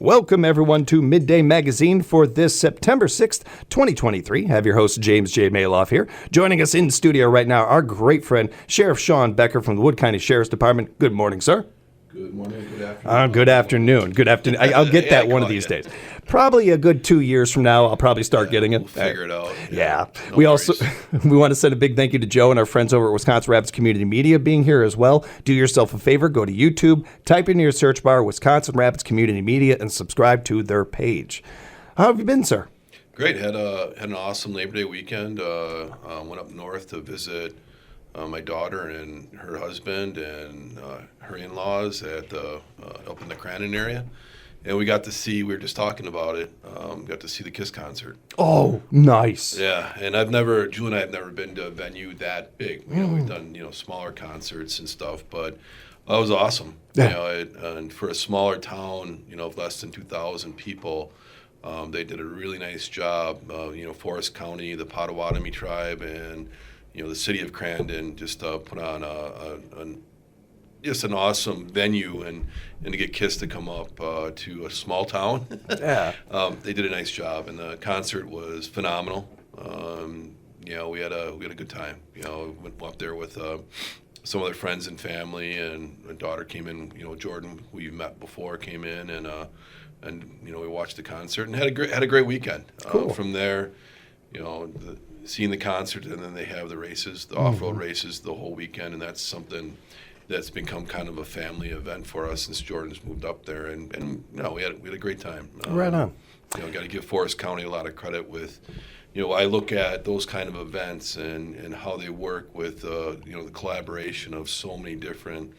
Welcome, everyone, to Midday Magazine for this September 6th, 2023. Have your host, James J. Malouf here. Joining us in studio right now, our great friend, Sheriff Shawn Becker from the Wood County Sheriff's Department. Good morning, sir. Good morning, good afternoon. Good afternoon. Good afternoon. I'll get that one of these days. Probably a good 2 years from now, I'll probably start getting it. We'll figure it out. Yeah. No we worries. also we want to send a big thank you to Joe and our friends over at Wisconsin Rapids Community Media being here as well. Do yourself a favor, go to YouTube, type in your search bar Wisconsin Rapids Community Media, and subscribe to their page. How have you been, sir? Great. Had an awesome Labor Day weekend. Went up north to visit my daughter and her husband and her in-laws at up in the Crandon area. And we got to see, we were just talking about it, got to see the KISS concert. Oh, nice. Yeah, and Julie and I have never been to a venue that big. We've done, smaller concerts and stuff, but it was awesome. Yeah. And for a smaller town, of less than 2,000 people, they did a really nice job. Forest County, the Potawatomi tribe, and the city of Crandon just put on just an awesome venue, and to get KISS to come up to a small town. Yeah. They did a nice job, and the concert was phenomenal. We had a good time. Went up there with some other friends and family, and my daughter came in. Jordan, who you met before, came in, and we watched the concert and had a great weekend. Cool. From there, seeing the concert, and then they have the races, the off-road races, the whole weekend, and that's something that's become kind of a family event for us since Jordan's moved up there, and we had a great time. Right on. Got to give Forest County a lot of credit with, I look at those kind of events and how they work with, the collaboration of so many different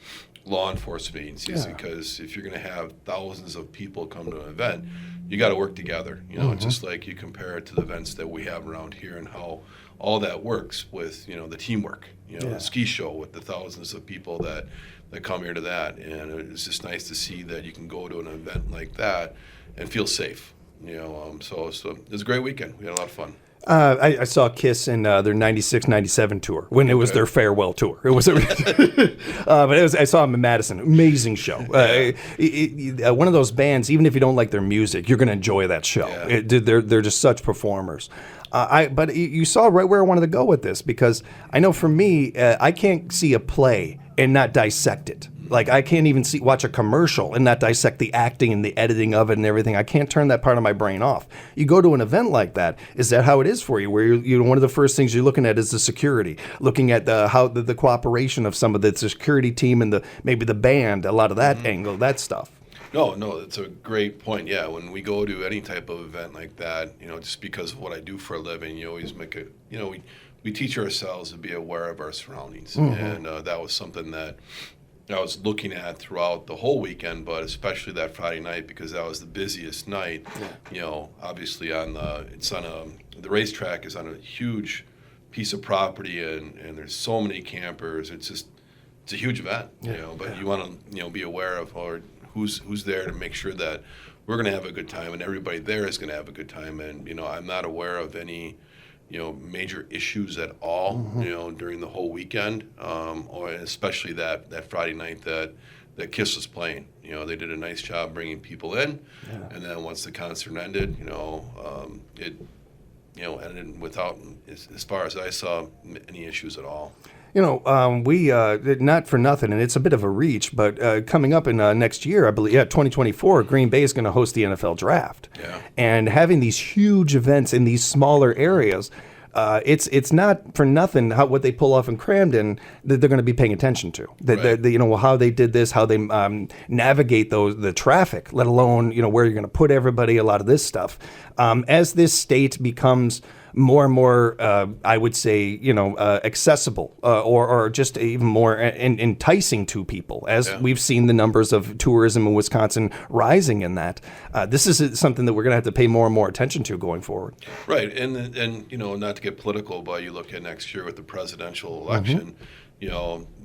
law enforcement agencies. Yeah. Because if you're going to have thousands of people come to an event, you got to work together. Just like you compare it to the events that we have around here and how all that works with, the teamwork. The ski show with the thousands of people that come here to that, and it's just nice to see that you can go to an event like that and feel safe. So it was a great weekend. We had a lot of fun. I saw KISS in their 96-97 tour when it was their farewell tour. It was, I saw them in Madison. Amazing show. One of those bands, even if you don't like their music, you're going to enjoy that show. Yeah. They're just such performers. But you saw right where I wanted to go with this, because I know for me, I can't see a play and not dissect it. Like, I can't even watch a commercial and not dissect the acting and the editing of it and everything. I can't turn that part of my brain off. You go to an event like that, is that how it is for you? Where one of the first things you're looking at is the security, looking at the cooperation of some of the security team and maybe the band, a lot of that angle, that stuff. No, it's a great point. Yeah, when we go to any type of event like that, just because of what I do for a living, you always make it, we teach ourselves to be aware of our surroundings. And that was something that I was looking at throughout the whole weekend, but especially that Friday night, because that was the busiest night. Obviously the racetrack is on a huge piece of property, and there's so many campers. It's a huge event, but you want to, be aware of who's there to make sure that we're going to have a good time and everybody there is going to have a good time. And, I'm not aware of any, major issues at all, during the whole weekend, or especially that Friday night that KISS was playing. They did a nice job bringing people in, and then once the concert ended, it ended without, as far as I saw, any issues at all. We, not for nothing, and it's a bit of a reach, but coming up in next year, I believe, 2024, Green Bay is going to host the NFL draft. Yeah. And having these huge events in these smaller areas, it's not for nothing what they pull off in Camden that they're going to be paying attention to. Right. How they did this, how they navigate the traffic, let alone, where you're going to put everybody, a lot of this stuff. As this state becomes more and more, I would say, accessible or just even more enticing to people, as we've seen the numbers of tourism in Wisconsin rising in that. This is something that we're going to have to pay more and more attention to going forward. Right, and not to get political, but you look at next year with the presidential election,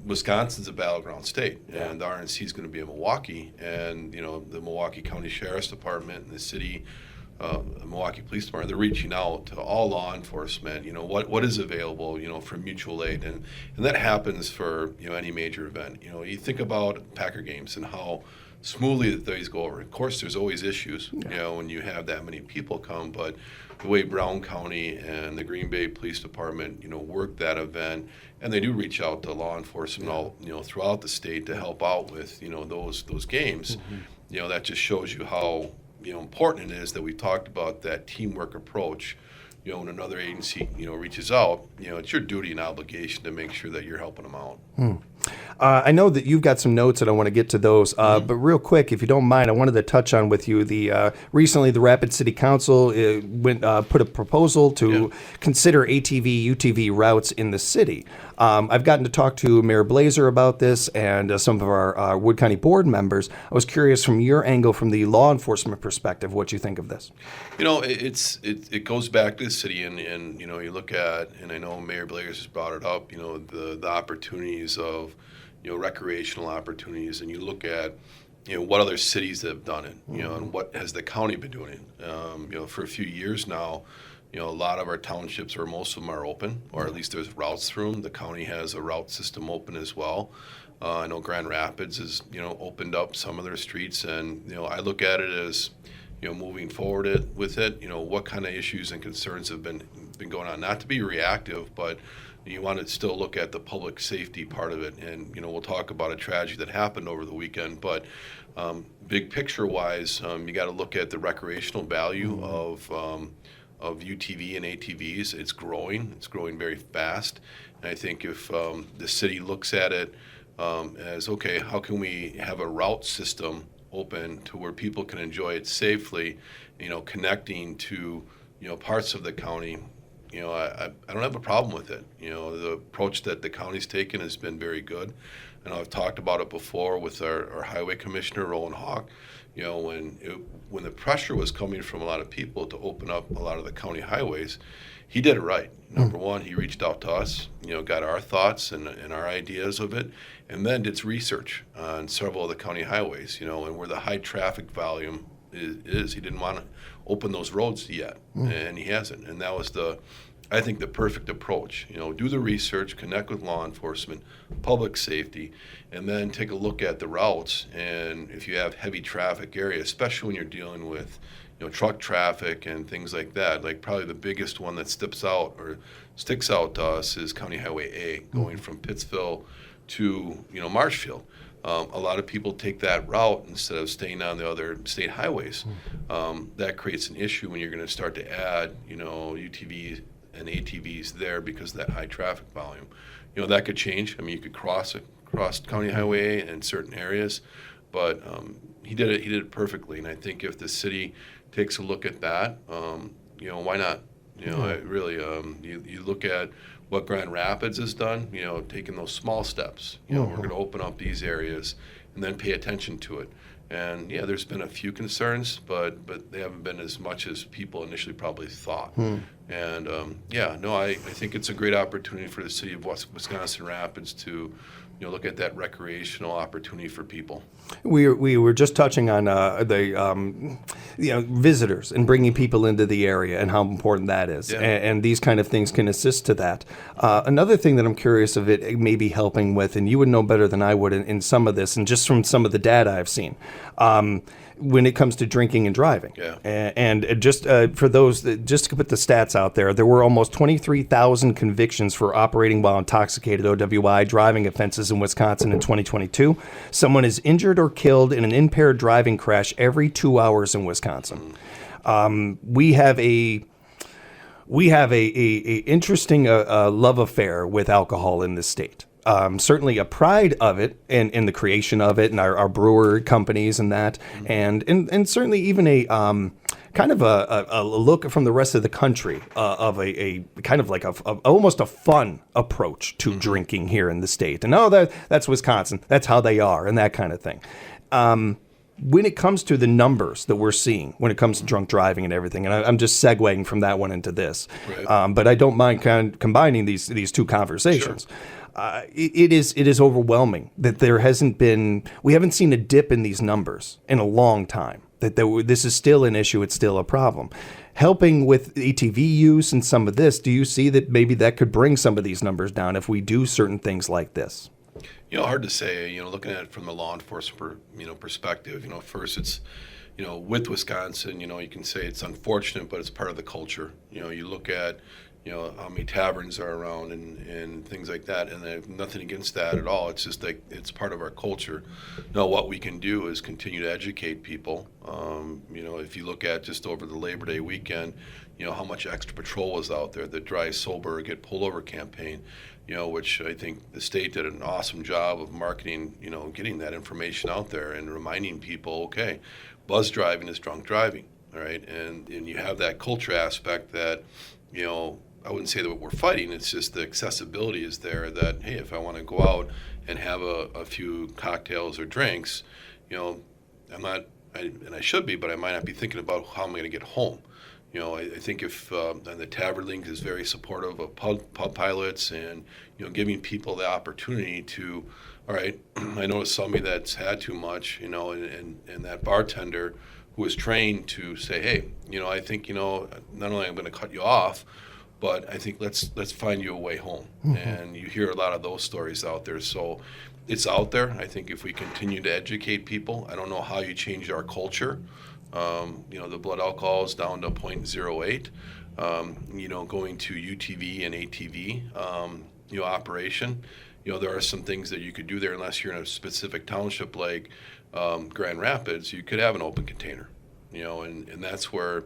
Wisconsin's a battleground state, and the RNC is going to be in Milwaukee, and the Milwaukee County Sheriff's Department and the city. The Milwaukee Police Department, they're reaching out to all law enforcement, what is available, for mutual aid. And that happens for, any major event. You think about Packer games and how smoothly that these go over. Of course, there's always issues, when you have that many people come, but the way Brown County and the Green Bay Police Department, work that event, and they do reach out to law enforcement all, throughout the state to help out with, those games. That just shows you how, important it is that we talked about that teamwork approach. When another agency, reaches out, it's your duty and obligation to make sure that you're helping them out. I know that you've got some notes, and I want to get to those. But real quick, if you don't mind, I wanted to touch on with you recently the Rapid City Council put a proposal to consider ATV, UTV routes in the city. I've gotten to talk to Mayor Blazer about this and some of our Wood County board members. I was curious from your angle, from the law enforcement perspective, what you think of this. It goes back to the city, and you look at, and I know Mayor Blazer has brought it up, the opportunities of recreational opportunities, and you look at what other cities have done it, and what has the county been doing it. For a few years now, a lot of our townships, or most of them, are open, or at least there's routes through them. The county has a route system open as well. I know Grand Rapids has opened up some of their streets, and I look at it as moving forward with it. What kind of issues and concerns have been going on? Not to be reactive, but you want to still look at the public safety part of it. And we'll talk about a tragedy that happened over the weekend, but big picture wise, you got to look at the recreational value of UTV and ATVs. It's growing very fast. And I think if the city looks at it as, okay, how can we have a route system open to where people can enjoy it safely, connecting to, parts of the county, I don't have a problem with it. The approach that the county's taken has been very good. And I've talked about it before with our highway commissioner, Roland Hawk. When the pressure was coming from a lot of people to open up a lot of the county highways, he did it right. Number one, he reached out to us, got our thoughts and our ideas of it, and then did research on several of the county highways, and where the high traffic volume is. He didn't want to open those roads yet, and he hasn't. And that was I think the perfect approach. Do the research, connect with law enforcement, public safety, and then take a look at the routes. And if you have heavy traffic area, especially when you're dealing with truck traffic and things like that, like probably the biggest one that sticks out to us is County Highway A, going from Pittsville to Marshfield. A lot of people take that route instead of staying on the other state highways. That creates an issue when you're going to start to add, UTVs and ATVs there because of that high traffic volume. That could change. I mean, you could cross County Highway in certain areas, but he did it perfectly. And I think if the city takes a look at that, why not? It really, you look at what Grand Rapids has done, taking those small steps. We're going to open up these areas and then pay attention to it. And yeah, there's been a few concerns, but they haven't been as much as people initially probably thought. And I think it's a great opportunity for the city of Wisconsin Rapids to look at that recreational opportunity for people. We were just touching on the visitors and bringing people into the area and how important that is, and these kind of things can assist to that. Another thing that I'm curious of it may be helping with, and you would know better than I would in some of this, and just from some of the data I've seen. When it comes to drinking and driving. And just for those, just to put the stats out there were almost 23,000 convictions for operating while intoxicated, OWI, driving offenses in Wisconsin in 2022. Someone is injured or killed in an impaired driving crash every 2 hours in Wisconsin. We have a interesting love affair with alcohol in this state. Certainly a pride of it and in the creation of it and our brewer companies and that, and certainly even a kind of a look from the rest of the country of a kind of like almost a fun approach to drinking here in the state. And that's Wisconsin, that's how they are, and that kind of thing. When it comes to the numbers that we're seeing, when it comes to drunk driving and everything, and I'm just segueing from that one into this, but I don't mind kind of combining these two conversations. Sure. It is overwhelming that we haven't seen a dip in these numbers in a long time, that this is still an issue, it's still a problem. Helping with ATV use and some of this, do you see that maybe that could bring some of these numbers down if we do certain things like this? Hard to say. Looking at it from the law enforcement, perspective. First it's, with Wisconsin, you can say it's unfortunate, but it's part of the culture. You look at, how many taverns are around and things like that, and I have nothing against that at all. It's just like it's part of our culture. Now, what we can do is continue to educate people. If you look at just over the Labor Day weekend, how much extra patrol was out there, the Dry Sober Get Pulled Over campaign, which I think the state did an awesome job of marketing, getting that information out there and reminding people, okay, buzz driving is drunk driving, all right? And you have that culture aspect that, I wouldn't say that we're fighting, it's just the accessibility is there that, hey, if I want to go out and have a few cocktails or drinks, I'm not, and I should be, but I might not be thinking about how I'm going to get home. I think if and the Tavern Link is very supportive of pub pilots and, giving people the opportunity to, all right, I noticed somebody that's had too much, and that bartender who is trained to say, hey, I think, not only I'm going to cut you off, but I think let's find you a way home. Mm-hmm. And you hear a lot of those stories out there. So it's out there. I think if we continue to educate people, I don't know how you change our culture. The blood alcohol is down to 0.08. Going to UTV and ATV, operation, there are some things that you could do there unless you're in a specific township like Grand Rapids. You could have an open container, and that's where,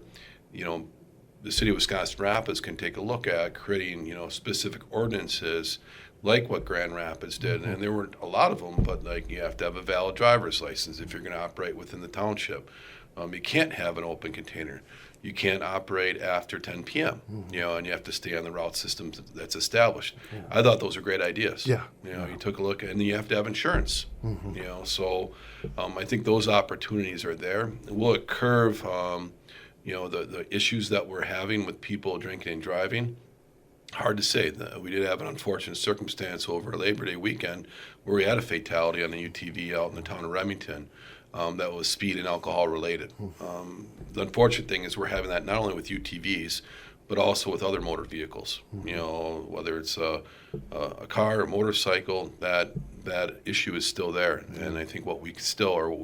the city of Wisconsin Rapids can take a look at creating, specific ordinances like what Grand Rapids did. Mm-hmm. And there weren't a lot of them, but like you have to have a valid driver's license if you're going to operate within the township. You can't have an open container. You can't operate after 10 p.m., mm-hmm. And you have to stay on the route system that's established. Yeah. I thought those were great ideas. Yeah. You took a look, and you have to have insurance. Mm-hmm. So I think those opportunities are there. Will it curve, the issues that we're having with people drinking and driving? Hard to say. We did have an unfortunate circumstance over Labor Day weekend where we had a fatality on a UTV out in the town of Remington. That was speed and alcohol related. The unfortunate thing is we're having that not only with UTVs, but also with other motor vehicles. Whether it's a car or motorcycle, that issue is still there. And I think what we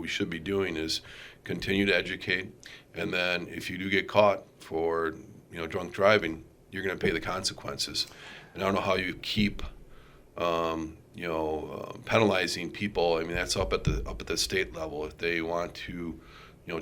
should be doing is continue to educate. And then if you do get caught for drunk driving, you're going to pay the consequences. And I don't know how you keep penalizing people. I mean, that's up at the state level. If they want to,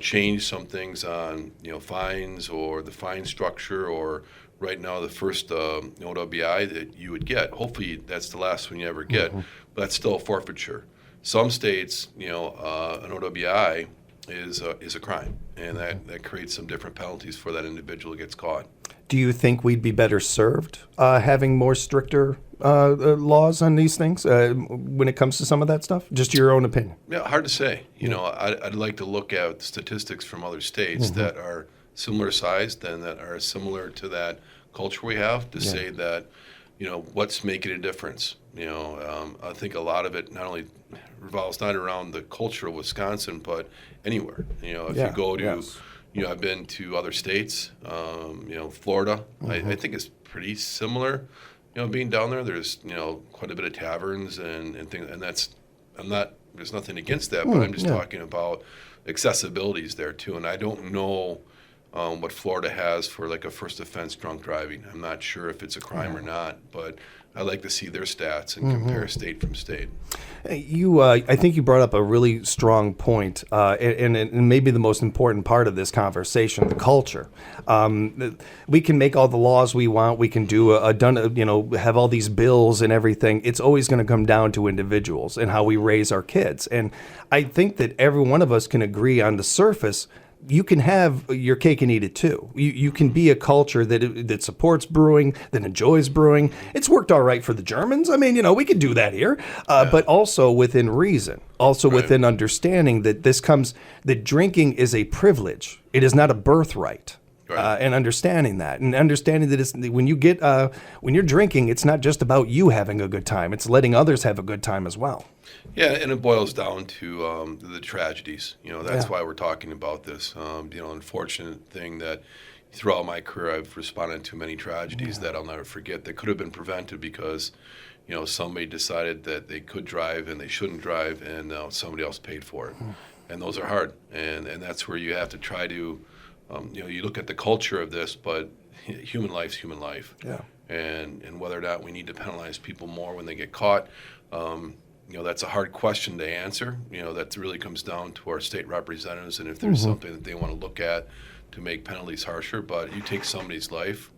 change some things on, fines or the fine structure, or right now the first OWI that you would get. Hopefully that's the last one you ever get, mm-hmm. but that's still a forfeiture. Some states, an OWI is a crime, and that creates some different penalties for that individual who gets caught. Do you think we'd be better served having more stricter laws on these things when it comes to some of that stuff? Just your own opinion. Yeah, hard to say. I'd like to look at statistics from other states mm-hmm. that are similar sized and that are similar to that culture we have to say that, what's making a difference. I think a lot of it not only revolves not around the culture of Wisconsin, but anywhere. If you go to... Yes. I've been to other states, Florida. Mm-hmm. I think it's pretty similar. Being down there, there's quite a bit of taverns and things, and there's nothing against that, but I'm just talking about accessibilities there too. And I don't know what Florida has for like a first offense drunk driving. I'm not sure if it's a crime or not, but I like to see their stats and mm-hmm. compare state from state. I think you brought up a really strong point, and maybe the most important part of this conversation, the culture. We can make all the laws we want. We can do have all these bills and everything. It's always going to come down to individuals and how we raise our kids. And I think that every one of us can agree on the surface. You can have your cake and eat it too. You can be a culture that supports brewing, that enjoys brewing. It's worked all right for the Germans. I mean, we could do that here, but also within reason, also within understanding that drinking is a privilege. It is not a birthright. Right. And understanding that, that when you're drinking, it's not just about you having a good time. It's letting others have a good time as well. Yeah, and it boils down to the tragedies. That's why we're talking about this. Unfortunate thing that, throughout my career, I've responded to many tragedies that I'll never forget that could have been prevented because, somebody decided that they could drive and they shouldn't drive, and somebody else paid for it. And those are hard. And that's where you have to try to, you look at the culture of this, but human life's human life. Yeah. And whether or not we need to penalize people more when they get caught, that's a hard question to answer. That really comes down to our state representatives, and if there's something that they want to look at to make penalties harsher. But you take somebody's life,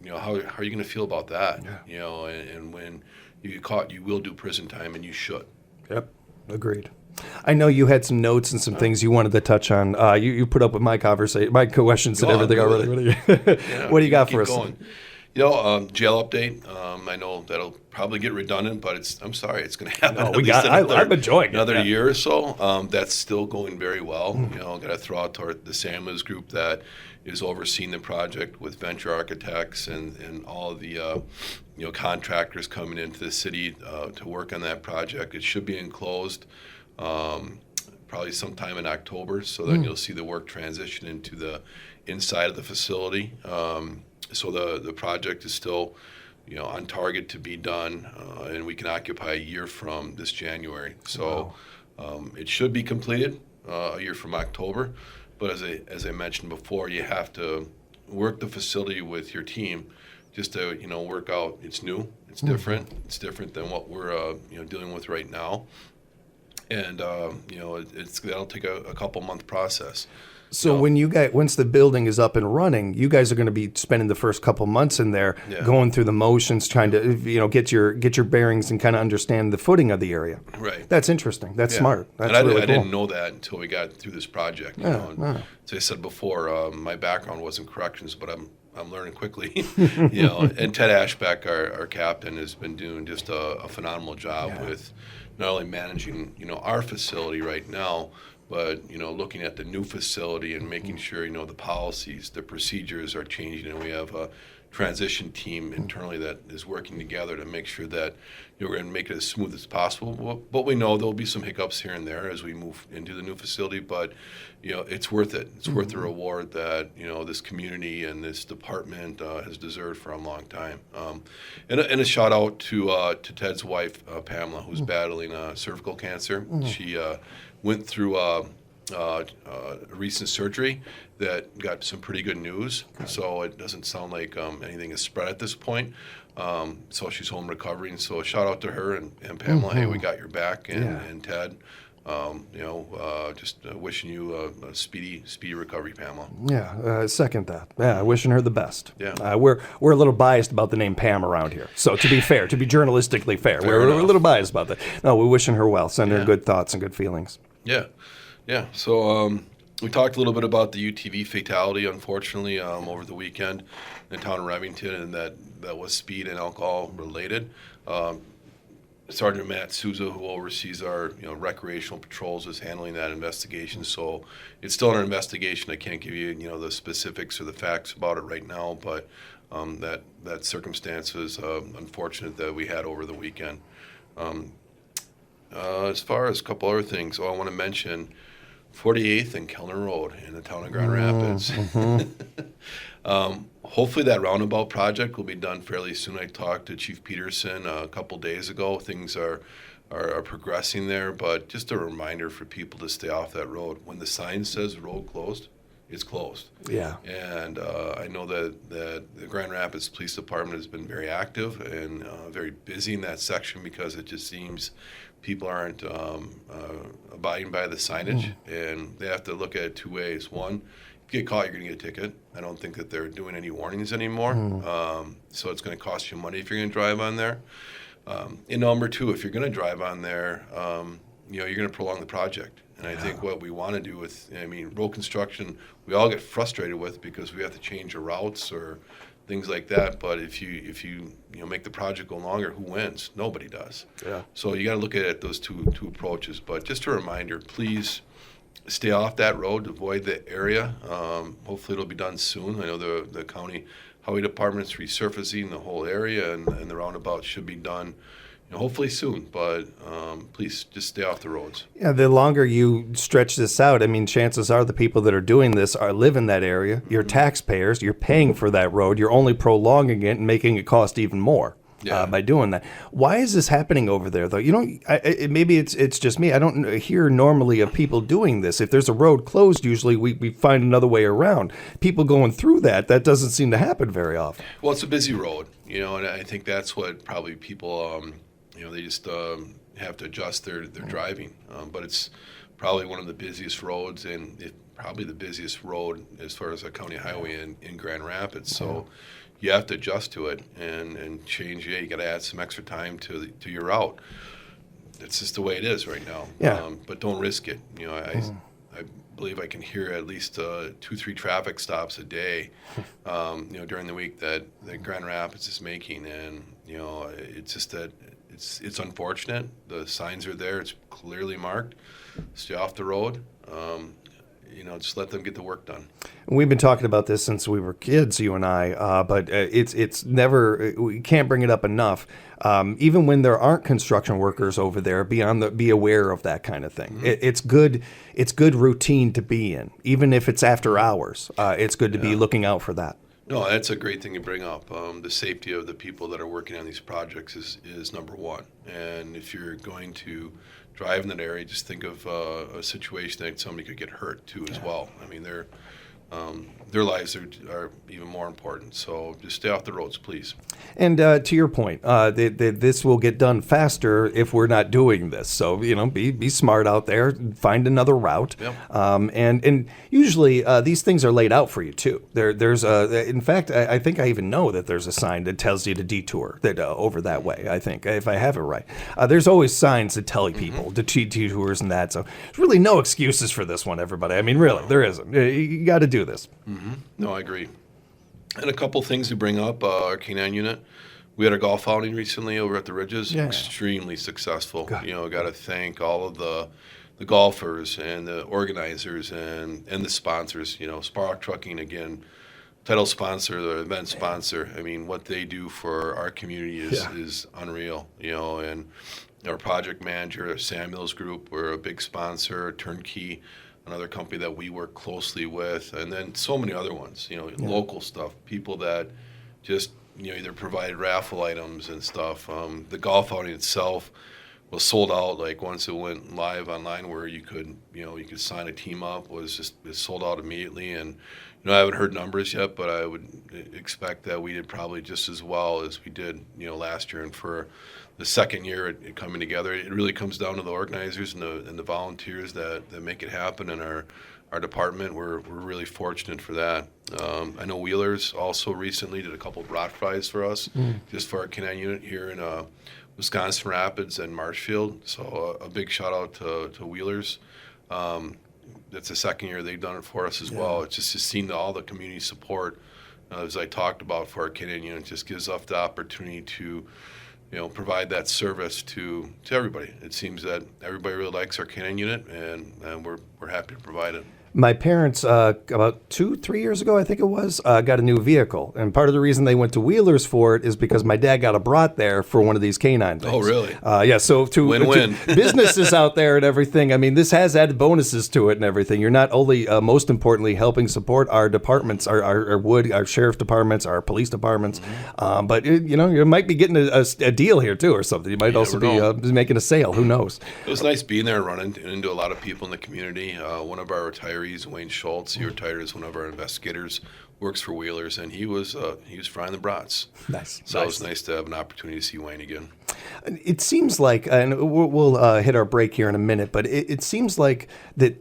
how are you going to feel about that? Yeah. And when you get caught, you will do prison time, and you should. Yep, agreed. I know you had some notes and some things you wanted to touch on. You put up with my conversation, my questions and everything already. What do you got for us? Going. Jail update. I know that'll probably get redundant, but I'm sorry, it's going to happen. I'm enjoying another year or so. That's still going very well. Got to throw out to the Samlas group that is overseeing the project with Venture Architects and all the contractors coming into the city to work on that project. It should be enclosed probably sometime in October, so then you'll see the work transition into the inside of the facility. So the project is still, on target to be done, and we can occupy a year from this January. So it should be completed a year from October. But as I mentioned before, you have to work the facility with your team just to work out. It's new, it's different, it's different than what we're dealing with right now, and that'll take a couple month process. So when once the building is up and running, you guys are going to be spending the first couple months in there, going through the motions, trying to get your bearings and kind of understand the footing of the area. Right. That's interesting. That's smart. That's I really cool. didn't know that until we got through this project. As I said before, my background was in corrections, but I'm learning quickly. And Ted Ashbeck, our captain, has been doing just a phenomenal job with not only managing our facility right now, but looking at the new facility and making sure the policies, the procedures are changing, and we have a transition team internally that is working together to make sure that we're going to make it as smooth as possible. But we know there'll be some hiccups here and there as we move into the new facility. But it's worth it. It's worth the reward that this community and this department has deserved for a long time. And a shout out to Ted's wife, Pamela, who's battling cervical cancer. She went through a recent surgery that got some pretty good news. So it doesn't sound like anything is spread at this point. So she's home recovering. So shout out to her and Pamela. Hey, we got your back. And Ted, just wishing you a speedy recovery, Pamela. Yeah, second that. Yeah, wishing her the best. Yeah. We're a little biased about the name Pam around here. So to be fair, to be journalistically fair, we're a little biased about that. No, we're wishing her well. Send her good thoughts and good feelings. Yeah. So we talked a little bit about the UTV fatality, unfortunately, over the weekend in the town of Remington, and that was speed and alcohol related. Sergeant Matt Souza, who oversees our recreational patrols, is handling that investigation. So it's still an investigation. I can't give you the specifics or the facts about it right now, but that circumstance was unfortunate that we had over the weekend. As far as a couple other things, I want to mention 48th and Kellner Road in the town of Grand Rapids. Hopefully that roundabout project will be done fairly soon. I talked to Chief Peterson a couple days ago. Things are progressing there, but just a reminder for people to stay off that road. When the sign says road closed, it's closed. Yeah. And I know that the Grand Rapids Police Department has been very active and very busy in that section because it just seems people aren't abiding by the signage, and they have to look at it two ways. One, if you get caught, you're going to get a ticket. I don't think that they're doing any warnings anymore, so it's going to cost you money if you're going to drive on there. And number two, if you're going to drive on there, you're going to prolong the project. And I think what we want to do road construction, we all get frustrated with because we have to change our routes or things like that. But if you make the project go longer, who wins? Nobody does. Yeah. So you got to look at it those two approaches. But just a reminder, please stay off that road, avoid the area. Hopefully it'll be done soon. I know the county highway department's resurfacing the whole area, and the roundabout should be done hopefully soon. But please just stay off the roads. Yeah, the longer you stretch this out, I mean, chances are the people that are doing this live in that area. You're taxpayers. You're paying for that road. You're only prolonging it and making it cost even more. By doing that. Why is this happening over there, though? Maybe it's just me. I don't hear normally of people doing this. If there's a road closed, usually we find another way around. People going through that doesn't seem to happen very often. Well, it's a busy road, and I think that's what probably people, they just have to adjust their driving. But it's probably one of the busiest roads, and probably the busiest road as far as a county highway in Grand Rapids. So you have to adjust to it and change. You got to add some extra time to your route. That's just the way it is right now. Yeah. But don't risk it. I believe I can hear at least 2-3 traffic stops a day, during the week that Grand Rapids is making, and it's just that it's unfortunate. The signs are there. It's clearly marked. Stay off the road. Just let them get the work done. We've been talking about this since we were kids, you and I, but it's never, we can't bring it up enough. Even when there aren't construction workers over there, be aware of that kind of thing. Mm-hmm. It's good routine to be in, even if it's after hours. It's good to be looking out for that. No, that's a great thing to bring up. The safety of the people that are working on these projects is number one. And if you're going to drive in that area, just think of a situation that somebody could get hurt too as well. I mean, their lives are even more important. So just stay off the roads, please. And to your point, this will get done faster if we're not doing this. So, be smart out there, find another route. Yep. And usually these things are laid out for you too. In fact, I think I even know that there's a sign that tells you to detour over that way, I think, if I have it right. There's always signs that tell people to detours and that. So there's really no excuses for this one, everybody. I mean, really, there isn't. You got to do this. Mm-hmm. No, I agree. And a couple things to bring up, our K9 unit. We had a golf outing recently over at the Ridges. Yeah. Extremely successful. Got to thank all of the golfers and the organizers and the sponsors. Spark Trucking, again, title sponsor, the event sponsor. I mean, what they do for our community is unreal. And our project manager, Samuel's Group, we're a big sponsor, Turnkey, another company that we work closely with, and then so many other ones, local stuff, people that just, either provided raffle items and stuff. The golf outing itself was sold out, like once it went live online where you could sign a team up, it sold out immediately. And, I haven't heard numbers yet, but I would expect that we did probably just as well as we did, last year. And for the second year it coming together, it really comes down to the organizers and the volunteers that make it happen. And our department, we're really fortunate for that. I know Wheelers also recently did a couple of brat fries for us, just for our K9 unit here in Wisconsin Rapids and Marshfield. So a big shout out to Wheelers. That's the second year they've done it for us as well. It's just seeing all the community support, as I talked about, for our K9 unit. Just gives us the opportunity to provide that service to everybody. It seems that everybody really likes our K9 unit, and we're happy to provide it. My parents, about 2-3 years ago, I think it was, got a new vehicle. And part of the reason they went to Wheelers for it is because my dad got a brat there for one of these canine things. Oh, really? Yeah, so to businesses out there and everything, I mean, this has added bonuses to it and everything. You're not only, most importantly, helping support our departments, our sheriff departments, our police departments, but, you might be getting a deal here, too, or something. You might also be making a sale. Who knows? It was nice being there and running into a lot of people in the community. One of our retirees, Wayne Schultz, he retired as one of our investigators, works for Wheelers, and he was frying the brats. Nice. So it was nice to have an opportunity to see Wayne again. It seems like, and we'll hit our break here in a minute, but it seems like that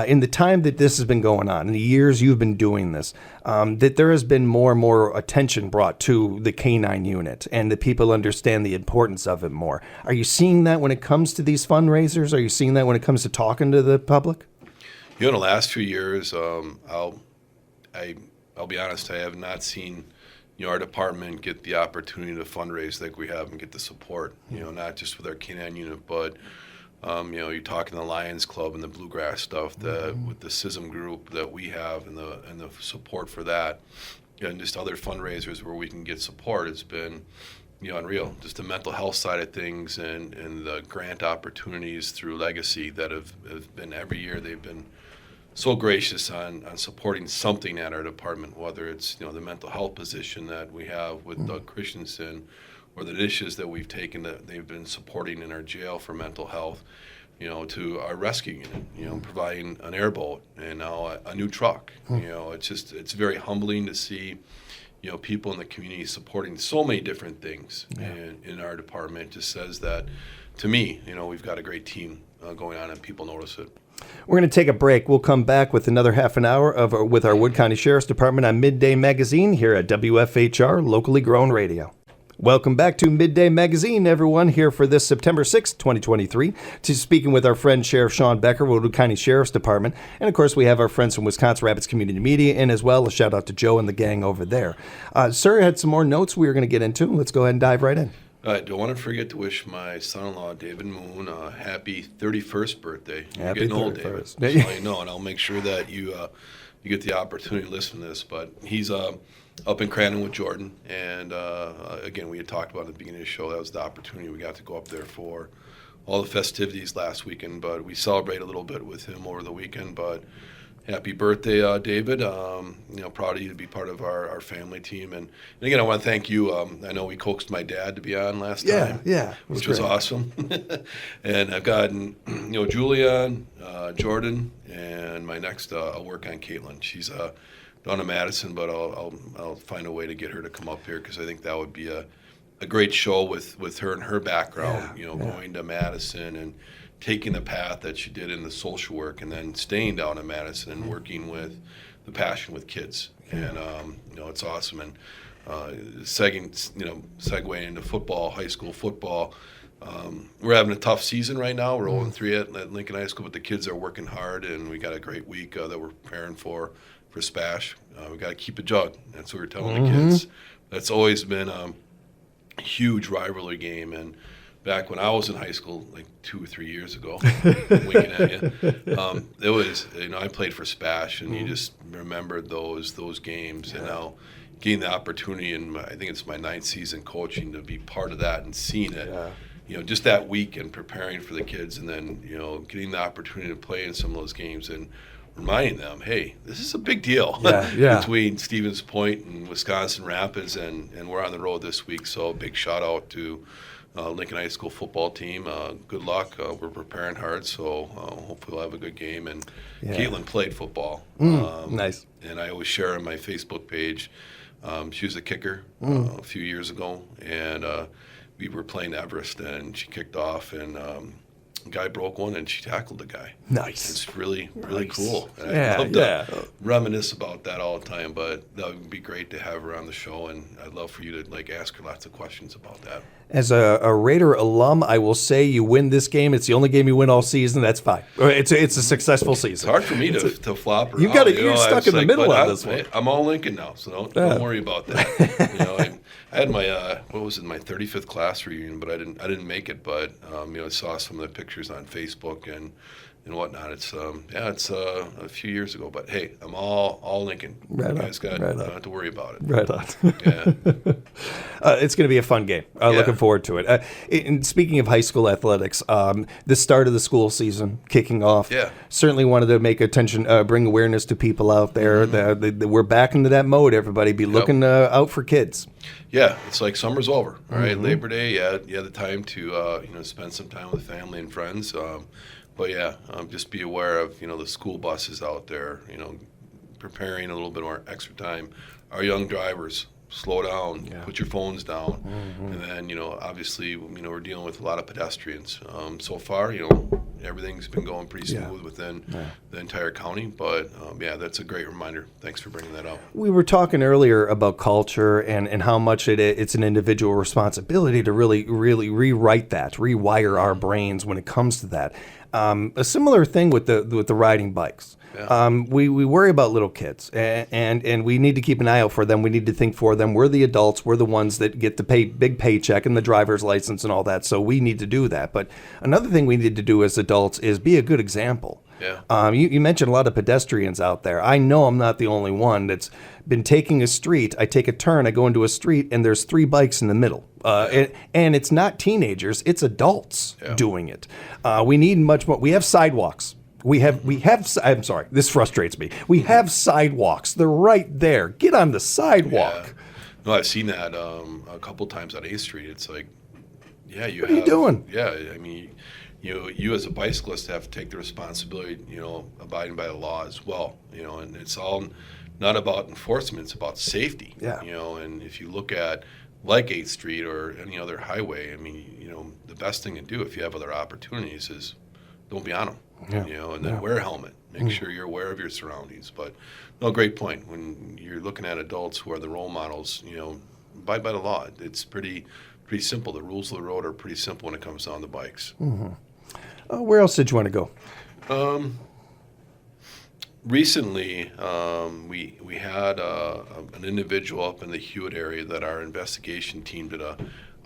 in the time that this has been going on, in the years you've been doing this, that there has been more and more attention brought to the K9 unit, and that people understand the importance of it more. Are you seeing that when it comes to these fundraisers? Are you seeing that when it comes to talking to the public? In the last few years, I'll be honest, I have not seen our department get the opportunity to fundraise like we have and get the support. Not just with our K9 unit, but you're talking the Lions Club and the Bluegrass stuff that with the SISM group that we have and the support for that, and just other fundraisers where we can get support. It's been unreal. Just the mental health side of things and the grant opportunities through Legacy that have been every year. They've been so gracious on supporting something at our department, whether it's the mental health position that we have with Doug Christensen, or the dishes that we've taken that they've been supporting in our jail for mental health, to our rescue unit, providing an airboat and now a new truck. It's very humbling to see people in the community supporting so many different things in our department. It just says that, to me, we've got a great team going on and people notice it. We're going to take a break. We'll come back with another half an hour with our Wood County Sheriff's Department on Midday Magazine here at WFHR, locally grown radio. Welcome back to Midday Magazine, everyone, here for this September 6th, 2023, to speaking with our friend Sheriff Shawn Becker, Wood County Sheriff's Department. And, of course, we have our friends from Wisconsin Rapids Community Media in as well. A shout-out to Joe and the gang over there. Sir had some more notes we were going to get into. Let's go ahead and dive right in. I don't want to forget to wish my son-in-law, David Moon, a happy 31st birthday. You're Happy getting 31st. old, David. Just let you know, and I'll make sure that you get the opportunity to listen to this. But he's up in Crandon with Jordan, and again, we had talked about at the beginning of the show, that was the opportunity we got to go up there for all the festivities last weekend, but we celebrated a little bit with him over the weekend. But happy birthday, David. Proud of you to be part of our family team. And again, I want to thank you. I know we coaxed my dad to be on last time. Yeah. Which was awesome. And I've gotten, Julian, Jordan, and my next, I'll work on Caitlin. She's down in Madison, but I'll find a way to get her to come up here because I think that would be a great show with her and her background, going to Madison and taking the path that she did in the social work and then staying down in Madison and working with the passion with kids. And, it's awesome. And segue into football, high school football. We're having a tough season right now. We're 0-3 at Lincoln High School, but the kids are working hard, and we got a great week that we're preparing for SPASH. We got to keep a jug. That's what we're telling the kids. That's always been a huge rivalry game. And back when I was in high school, like 2 or 3 years ago, winking at you, it was, I played for SPASH, and you just remembered those games. And now getting the opportunity, and I think it's my 9th season coaching, to be part of that and seeing it. Just that week and preparing for the kids, and then, getting the opportunity to play in some of those games and reminding them, hey, this is a big deal between Stevens Point and Wisconsin Rapids, and we're on the road this week. So big shout out to Lincoln High School football team. Good luck. We're preparing hard, so hopefully we'll have a good game. And Caitlin played football. Nice. And I always share on my Facebook page. She was a kicker a few years ago, and we were playing Everest, and she kicked off, and guy broke one, and she tackled the guy. Nice. It's really cool. And Yeah, I love to reminisce about that all the time, but that would be great to have her on the show, and I'd love for you to ask her lots of questions about that. As a Raider alum, I will say you win this game. It's the only game you win all season. That's fine. It's a successmal season. It's hard for me to flop her. You're stuck in the middle of this one. I'm all Lincoln now, so don't worry about that. I had my my 35th class reunion, but I didn't make it. But I saw some of the pictures on Facebook and whatnot. It's a few years ago, but hey, I'm all Lincoln. Right you guys on. don't have to worry about it. Right on. Yeah. It's going to be a fun game. Looking forward to it. And speaking of high school athletics, the start of the school season kicking off. Yeah. Certainly wanted to make bring awareness to people out there. We're back into that mode. Everybody be looking out for kids. Yeah, it's like summer's over. All right, Labor Day. You had the time to spend some time with family and friends. But just be aware of the school buses out there. Preparing a little bit more extra time. Our young drivers, slow down, put your phones down, and then obviously we're dealing with a lot of pedestrians. So far, everything's been going pretty smooth within the entire county. But that's a great reminder. Thanks for bringing that up. We were talking earlier about culture and how much it's an individual responsibility to really rewrite that, rewire our brains when it comes to that. A similar thing with the riding bikes. Yeah. We worry about little kids, and we need to keep an eye out for them. We need to think for them. We're the adults. We're the ones that get the big paycheck and the driver's license and all that, so we need to do that. But another thing we need to do as adults is be a good example. Yeah. You mentioned a lot of pedestrians out there. I know I'm not the only one that's been taking a street. I take a turn, I go into a street, and there's 3 bikes in the middle. And it's not teenagers, it's adults doing it. We need much more. We have sidewalks. We have. I'm sorry. This frustrates me. We have sidewalks. They're right there. Get on the sidewalk. Yeah. No, I've seen that a couple times on 8th Street. It's like, yeah, what are you doing? Yeah, I mean, you as a bicyclist have to take the responsibility, abiding by the law as well, and it's all not about enforcement, it's about safety. Yeah. And if you look at like 8th Street or any other highway, I mean, the best thing to do if you have other opportunities is don't be on them. Yeah. And then wear a helmet. Make sure you're aware of your surroundings. But no, great point. When you're looking at adults who are the role models, abide by the law. It's pretty simple. The rules of the road are pretty simple when it comes down to bikes. Where else did you want to go? Recently, we had an individual up in the Hewitt area that our investigation team did a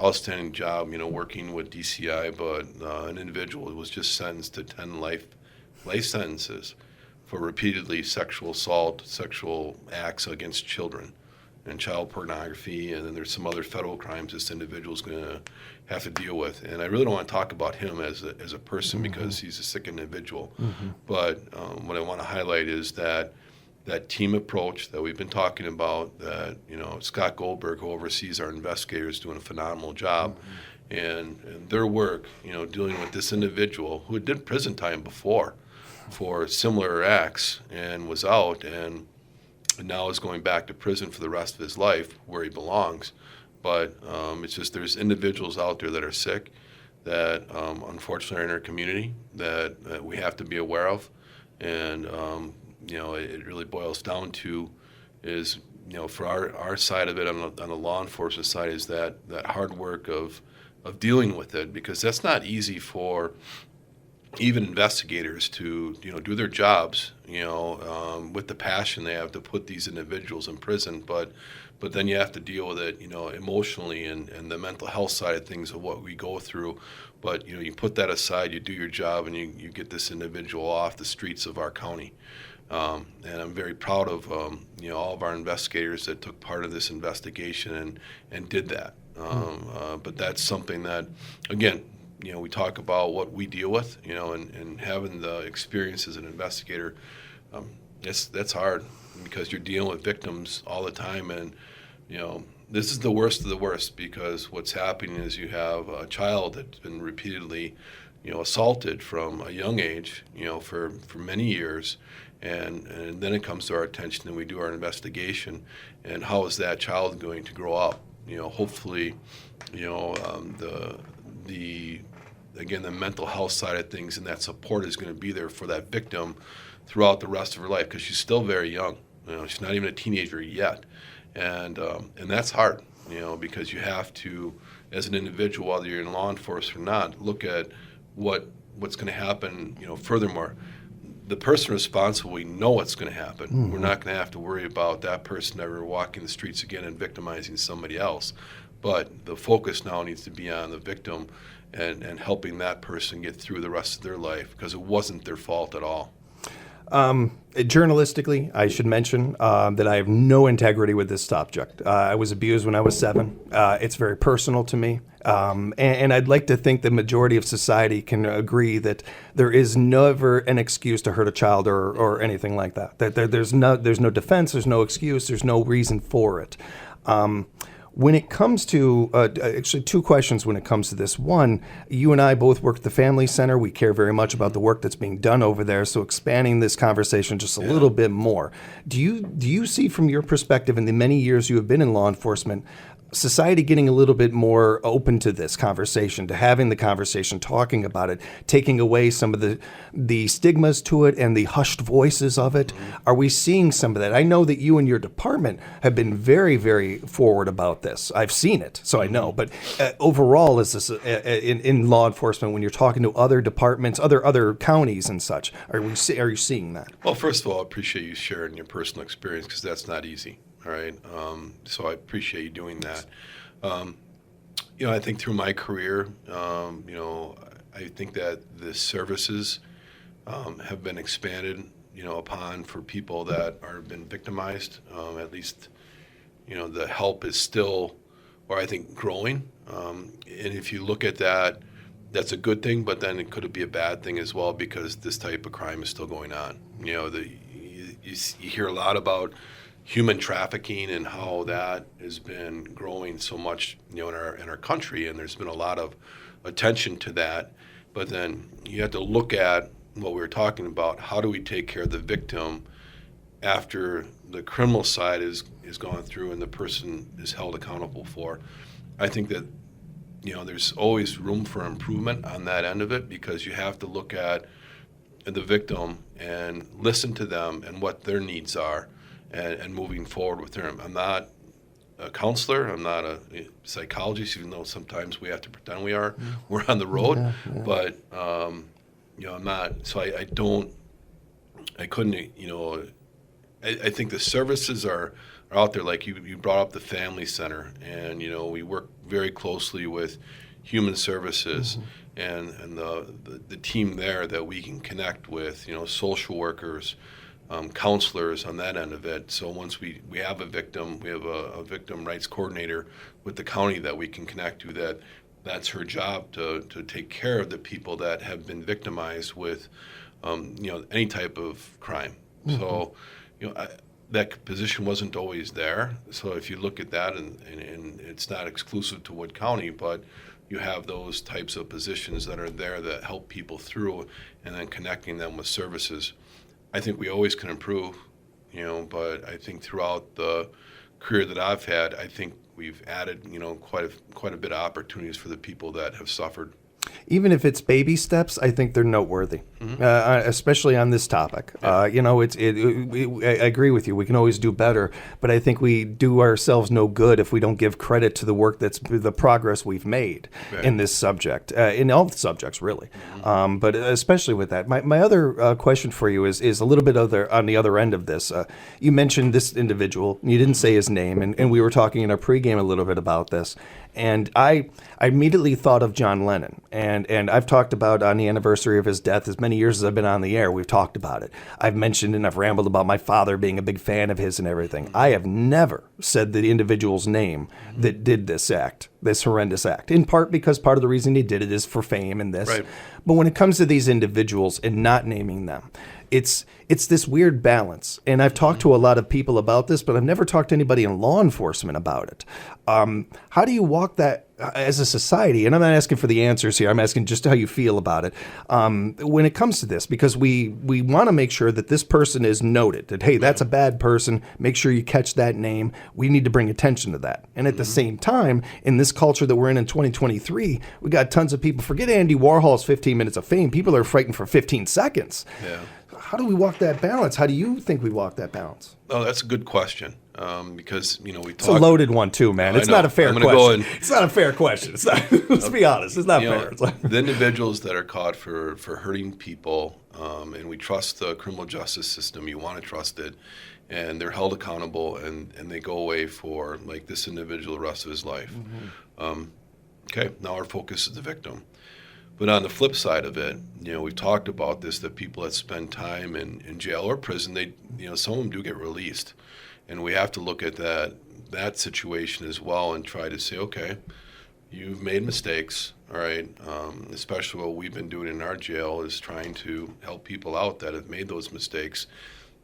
outstanding job, working with DCI, but an individual was just sentenced to 10 life sentences for repeatedly sexual assault, sexual acts against children, and child pornography, and then there's some other federal crimes this individual's going to have to deal with. And I really don't want to talk about him as a person because he's a sick individual. But what I want to highlight is that team approach that we've been talking about, that Scott Goldberg, who oversees our investigators, doing a phenomenal job, and their work, dealing with this individual who did prison time before for similar acts and was out and now is going back to prison for the rest of his life where he belongs. But it's just there's individuals out there that are sick that unfortunately are in our community that we have to be aware of. And it really boils down to is, for our side of it on the law enforcement side is that hard work of dealing with it, because that's not easy for even investigators to do their jobs with the passion they have to put these individuals in prison, but then you have to deal with it emotionally and the mental health side of things of what we go through. But you put that aside, you do your job, and you get this individual off the streets of our county. And I'm very proud of all of our investigators that took part of this investigation and did that. But that's something that, again, we talk about what we deal with, and having the experience as an investigator, that's hard because you're dealing with victims all the time. And, this is the worst of the worst, because what's happening is you have a child that's been repeatedly, assaulted from a young age, for many years. And then it comes to our attention and we do our investigation. And how is that child going to grow up? Hopefully, the mental health side of things and that support is going to be there for that victim throughout the rest of her life, because she's still very young. She's not even a teenager yet, and that's hard. Because you have to, as an individual, whether you're in law enforcement or not, look at what's going to happen. Furthermore, the person responsible, we know what's going to happen. We're not going to have to worry about that person ever walking the streets again and victimizing somebody else. But the focus now needs to be on the victim and helping that person get through the rest of their life, because it wasn't their fault at all. Journalistically, I should mention that I have no integrity with this subject. I was abused when I was 7. It's very personal to me. And I'd like to think the majority of society can agree that there is never an excuse to hurt a child or anything like that. There's no defense, there's no excuse, there's no reason for it. When it comes to, actually 2 questions when it comes to this. One, you and I both work at the Family Center. We care very much about the work that's being done over there. So expanding this conversation just a little bit more. Do you see from your perspective in the many years you have been in law enforcement, society getting a little bit more open to this conversation, to having the conversation, talking about it, taking away some of the stigmas to it and the hushed voices of it? Are we seeing some of that? I know that you and your department have been very, very forward about this. I've seen it, so I know. But overall, is this in law enforcement, when you're talking to other departments, other counties and such, are you seeing that? Well, first of all, I appreciate you sharing your personal experience, because that's not easy. All right. So I appreciate you doing that. I think through my career, I think that the services have been expanded, upon for people that are been victimized. At least, the help is still, or I think, growing. And if you look at that, that's a good thing, but then could it be a bad thing as well because this type of crime is still going on? You hear a lot about human trafficking and how that has been growing so much, in our country, and there's been a lot of attention to that. But then you have to look at what we were talking about. How do we take care of the victim after the criminal side is gone through and the person is held accountable for? I think that there's always room for improvement on that end of it because you have to look at the victim and listen to them and what their needs are and moving forward with them. I'm not a counselor. I'm not a psychologist, even though sometimes we have to pretend we are. We're on the road. Yeah. But, I'm not. So I couldn't, I think the services are out there. Like you brought up the family center, and we work very closely with human services and the team there that we can connect with, social workers, counselors on that end of it. So once we have a victim, we have a victim rights coordinator with the county that we can connect to. That's her job to take care of the people that have been victimized with any type of crime. So that position wasn't always there. So if you look at that, and it's not exclusive to Wood County, but you have those types of positions that are there that help people through, and then connecting them with services. I think we always can improve, but I think throughout the career that I've had, I think we've added, quite a bit of opportunities for the people that have suffered. Even if it's baby steps, I think they're noteworthy, especially on this topic. Yeah. I agree with you. We can always do better, but I think we do ourselves no good if we don't give credit to the work the progress we've made in this subject, in all subjects, really. But especially with that. My other question for you is a little bit on the other end of this. You mentioned this individual. You didn't say his name, and we were talking in our pregame a little bit about this. And I immediately thought of John Lennon. And I've talked about on the anniversary of his death, as many years as I've been on the air, we've talked about it. I've mentioned and I've rambled about my father being a big fan of his and everything. I have never said the individual's name that did this horrendous act, in part because part of the reason he did it is for fame and this. Right. But when it comes to these individuals and not naming them, it's this weird balance. And I've talked to a lot of people about this, but I've never talked to anybody in law enforcement about it. How do you walk that as a society? And I'm not asking for the answers here. I'm asking just how you feel about it when it comes to this, because we want to make sure that this person is noted, that, hey, that's a bad person. Make sure you catch that name. We need to bring attention to that. And at the same time, in this culture that we're in 2023, we got tons of people. Forget Andy Warhol's 15 minutes of fame. People are fighting for 15 seconds. Yeah. How do we walk that balance? How do you think we walk that balance? Oh, that's a good question. Because we talk. It's a loaded one too, man. It's not a fair question. It's not a fair question. It's not. Let's be honest. It's not fair. The individuals that are caught for hurting people, and we trust the criminal justice system. You want to trust it, and they're held accountable, and they go away for, like, this individual the rest of his life. Okay, now our focus is the victim. But on the flip side of it, we've talked about this, that people that spend time in jail or prison, they, some of them do get released. And we have to look at that situation as well and try to say, okay, you've made mistakes, all right? Especially what we've been doing in our jail is trying to help people out that have made those mistakes,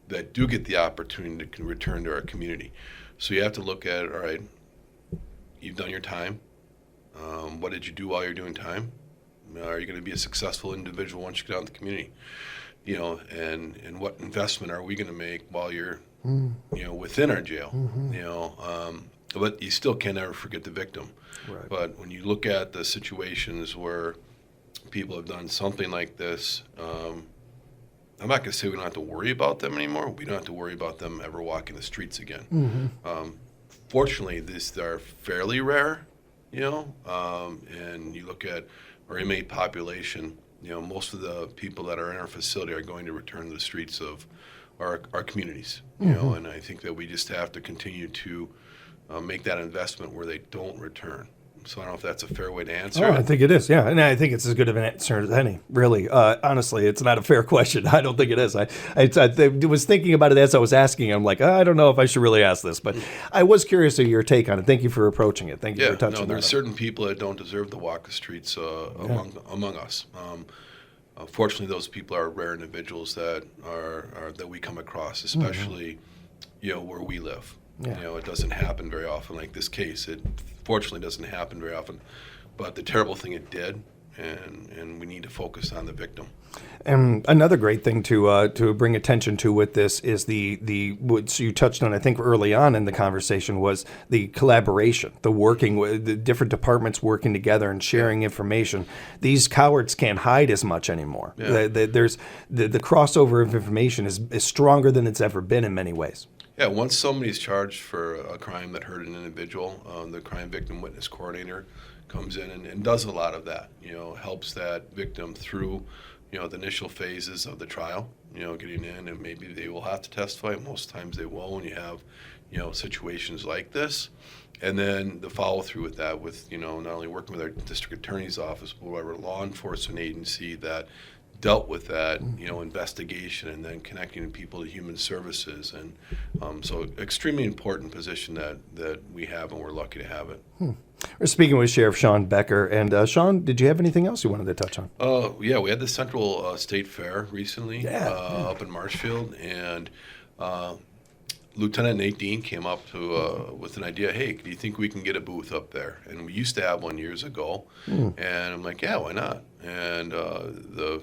that do get the opportunity to return to our community. So you have to look at, all right, you've done your time. What did you do while you're doing time? Are you going to be a successful individual once you get out in the community? And what investment are we going to make while you're, within our jail? But you still can never forget the victim. Right. But when you look at the situations where people have done something like this, I'm not going to say we don't have to worry about them anymore. We don't have to worry about them ever walking the streets again. Fortunately, these are fairly rare, and you look at our inmate population, most of the people that are in our facility are going to return to the streets of our communities, and I think that we just have to continue to make that investment where they don't return, So I don't know if that's a fair way to answer Oh, it. I think it is, yeah. And I think it's as good of an answer as any, really. Honestly, it's not a fair question. I don't think it is. I was thinking about it as I was asking. I'm like, I don't know if I should really ask this, but I was curious of your take on it. Thank you for approaching it. Thank you for touching on it. There's certain people that don't deserve to walk the streets among us. Fortunately, those people are rare individuals that that we come across, especially where we live. Yeah. It doesn't happen very often. Like this case, it fortunately doesn't happen very often. But the terrible thing it did, and we need to focus on the victim. And another great thing to bring attention to with this is what you touched on, I think, early on in the conversation, was the collaboration, the working with the different departments working together and sharing information. These cowards can't hide as much anymore. Yeah. There's the crossover of information is stronger than it's ever been in many ways. Yeah, once somebody's charged for a crime that hurt an individual, the crime victim witness coordinator comes in and does a lot of that. Helps that victim through the initial phases of the trial, getting in, and maybe they will have to testify. Most times they will when you have, situations like this. And then the follow through with that, with, not only working with our district attorney's office, but whatever law enforcement agency that dealt with that, investigation, and then connecting people to human services. And so extremely important position that we have, and we're lucky to have it. We're speaking with Sheriff Shawn Becker. And Shawn, did you have anything else you wanted to touch on? Yeah, we had the Central State Fair recently up in Marshfield, and Lieutenant Nate Dean came up to with an idea. Hey, do you think we can get a booth up there? And we used to have one years ago, and I'm like, yeah, why not? And the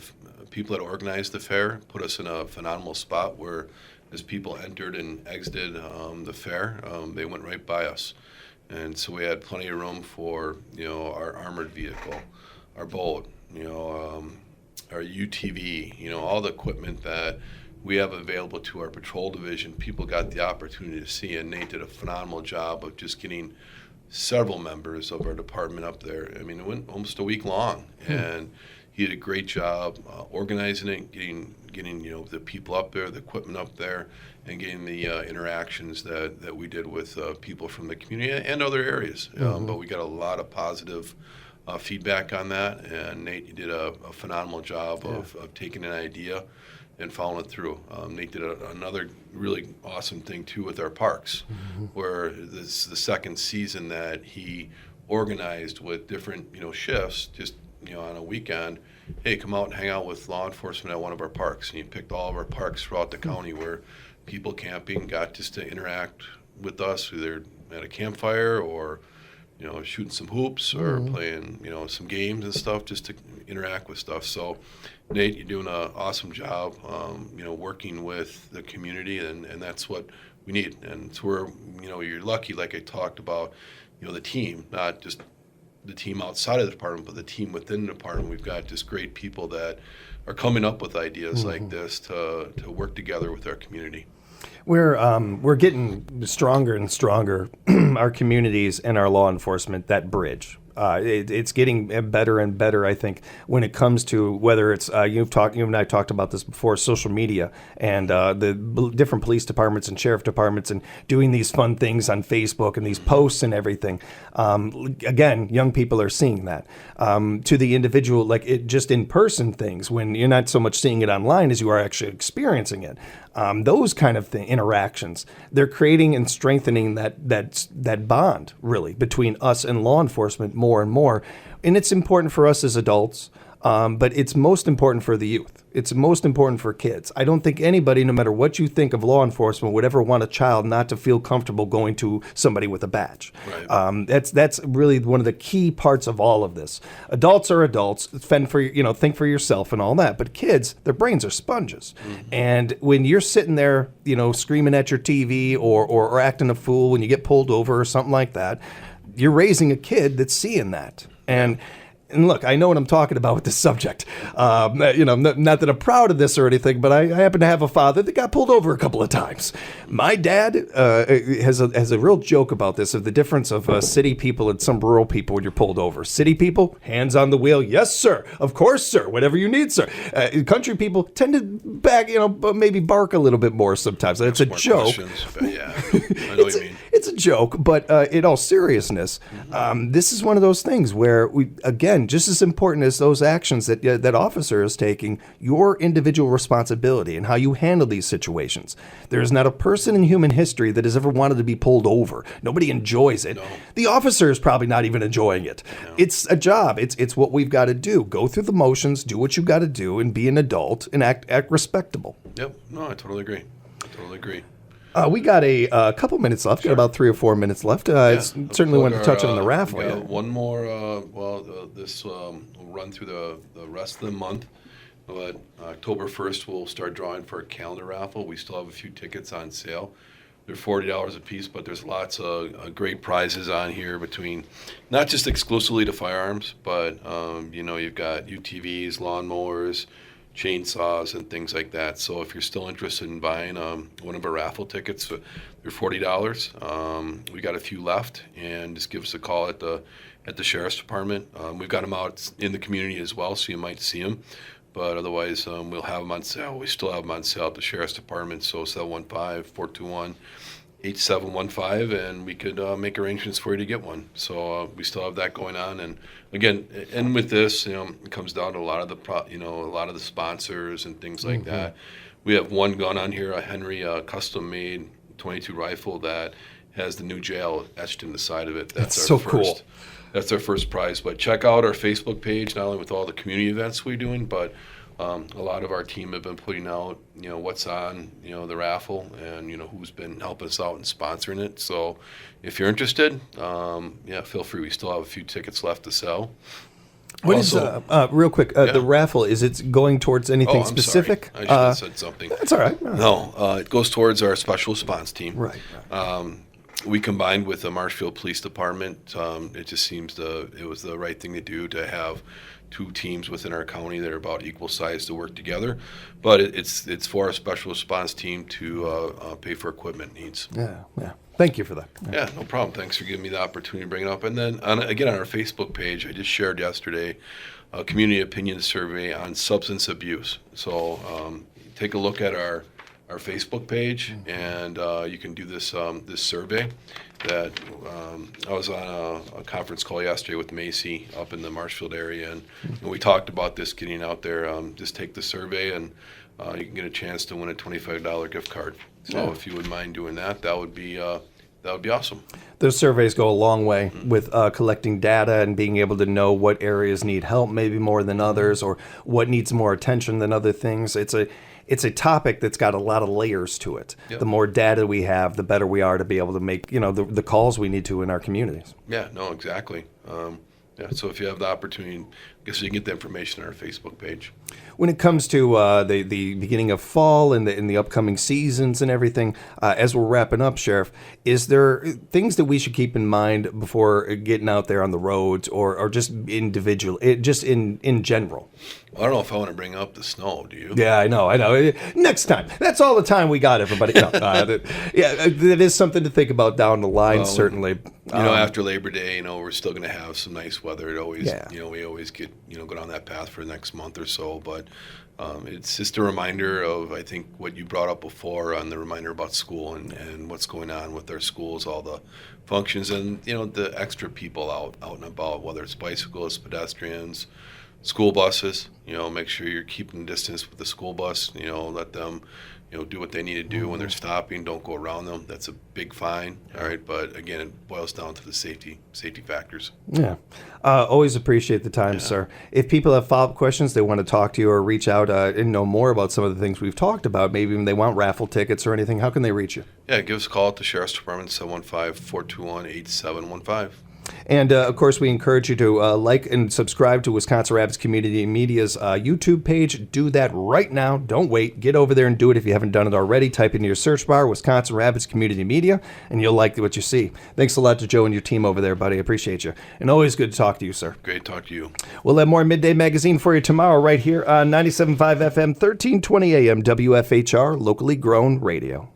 people that organized the fair put us in a phenomenal spot where, as people entered and exited the fair, they went right by us. And so we had plenty of room for, our armored vehicle, our boat, our UTV, all the equipment that we have available to our patrol division. People got the opportunity to see, and Nate did a phenomenal job of just getting several members of our department up there. I mean, it went almost a week long, and he did a great job organizing it, getting the people up there, the equipment up there, and getting the interactions that we did with people from the community and other areas. But we got a lot of positive feedback on that, and Nate, you did a phenomenal job of taking an idea and following it through. Nate did another really awesome thing too with our parks, where this is the second season that he organized with different shifts, just on a weekend. Hey, come out and hang out with law enforcement at one of our parks. And he picked all of our parks throughout the county where people camping got just to interact with us, either at a campfire or shooting some hoops or playing some games and stuff, just to interact with stuff. So Nate, you're doing an awesome job working with the community, and that's what we need. And it's where you're lucky, like I talked about, the team, not just the team outside of the department, but the team within the department. We've got just great people that are coming up with ideas like this to work together with our community. We're getting stronger and stronger, our communities and our law enforcement, that bridge. It's getting better and better, I think, when it comes to whether it's you and I talked about this before, social media and the different police departments and sheriff departments and doing these fun things on Facebook and these posts and everything. Again, young people are seeing that. To the individual, like just in-person things, when you're not so much seeing it online as you are actually experiencing it. Those kind of interactions, they're creating and strengthening that bond, really, between us and law enforcement more and more. And it's important for us as adults, but it's most important for the youth. It's most important for kids. I don't think anybody, no matter what you think of law enforcement, would ever want a child not to feel comfortable going to somebody with a badge. Right. That's really one of the key parts of all of this. Adults are adults. Think for yourself and all that. But kids, their brains are sponges. And when you're sitting there, screaming at your TV or acting a fool when you get pulled over or something like that, you're raising a kid that's seeing that. And look, I know what I'm talking about with this subject. Not that I'm proud of this or anything, but I happen to have a father that got pulled over a couple of times. My dad has a real joke about this, of the difference of city people and some rural people when you're pulled over. City people, hands on the wheel. Yes, sir. Of course, sir. Whatever you need, sir. Country people tend to maybe bark a little bit more sometimes. It's a joke. Yeah, I know what you mean. it's a joke, but in all seriousness, this is one of those things where we, again, just as important as those actions that officer is taking, your individual responsibility and how you handle these situations. There is not a person in human history that has ever wanted to be pulled over. Nobody enjoys it. No. The officer is probably not even enjoying it. No. It's a job. It's what we've got to do. Go through the motions, do what you got to do, and be an adult and act respectable. Yep. No, I totally agree. We got a couple minutes left. Sure. Got about 3 or 4 minutes left. Certainly want to touch on the raffle. Yeah. One more. This will run through the rest of the month. But October 1st, we'll start drawing for a calendar raffle. We still have a few tickets on sale. They're $40 a piece, but there's lots of great prizes on here between not just exclusively to firearms, but you've got UTVs, lawnmowers, chainsaws, and things like that. So if you're still interested in buying one of our raffle tickets, they're $40. We got a few left, and just give us a call at the Sheriff's Department. We've got them out in the community as well, so you might see them. But otherwise, we'll have them on sale. We still have them on sale at the Sheriff's Department, so 715-421-8715, and we could make arrangements for you to get one. So we still have that going on. And again, and with this, it comes down to a lot of the sponsors and things like that. We have one gun on here, a Henry custom-made .22 rifle that has the new jail etched in the side of it. That's so cool. That's our first prize. But check out our Facebook page, not only with all the community events we're doing, but a lot of our team have been putting out, what's on, the raffle, and who's been helping us out and sponsoring it. So if you're interested, feel free. We still have a few tickets left to sell. What also, is real quick? The raffle, is it going towards anything specific? Sorry. I should have said something. That's all right. No, it goes towards our special response team. Right. We combined with the Marshfield Police Department. It just seems it was the right thing to do to have two teams within our county that are about equal size to work together. But it's for our special response team to pay for equipment needs. Yeah. Thank you for that. Yeah, no problem. Thanks for giving me the opportunity to bring it up. And then, on our Facebook page, I just shared yesterday a community opinion survey on substance abuse. So take a look at our Facebook page, and you can do this survey. That I was on a conference call yesterday with Macy up in the Marshfield area, and we talked about this getting out there. Just take the survey, and you can get a chance to win a $25 gift card. So if you would mind doing that, that would be awesome. Those surveys go a long way with collecting data and being able to know what areas need help maybe more than others, or what needs more attention than other things. It's a topic that's got a lot of layers to it. Yep. The more data we have, the better we are to be able to make the calls we need to in our communities. Yeah, no, exactly. So if you have the opportunity, I guess you can get the information on our Facebook page. When it comes to the beginning of fall and the upcoming seasons and everything, as we're wrapping up, Sheriff, is there things that we should keep in mind before getting out there on the roads, or just individual, just in general? Well, I don't know if I want to bring up the snow. Do you? Yeah, I know. Next time. That's all the time we got, everybody. That is something to think about down the line, certainly. After Labor Day, we're still going to have some nice weather. It always, we always get, go down that path for the next month or so. But it's just a reminder of, I think, what you brought up before on the reminder about school and what's going on with our schools, all the functions, and, the extra people out and about, whether it's bicyclists, pedestrians, school buses. Make sure you're keeping distance with the school bus. Let them, do what they need to do when they're stopping. Don't go around them. That's a big fine. All right, but again, it boils down to the safety factors. Yeah, always appreciate the time, sir. If people have follow-up questions, they want to talk to you or reach out and know more about some of the things we've talked about, maybe even they want raffle tickets or anything, how can they reach you? Yeah, give us a call at the Sheriff's Department, 715-421-8715. And, of course, we encourage you to like and subscribe to Wisconsin Rapids Community Media's YouTube page. Do that right now. Don't wait. Get over there and do it if you haven't done it already. Type into your search bar, Wisconsin Rapids Community Media, and you'll like what you see. Thanks a lot to Joe and your team over there, buddy. I appreciate you. And always good to talk to you, sir. Great to talk to you. We'll have more Midday Magazine for you tomorrow right here on 97.5 FM, 1320 AM, WFHR, locally grown radio.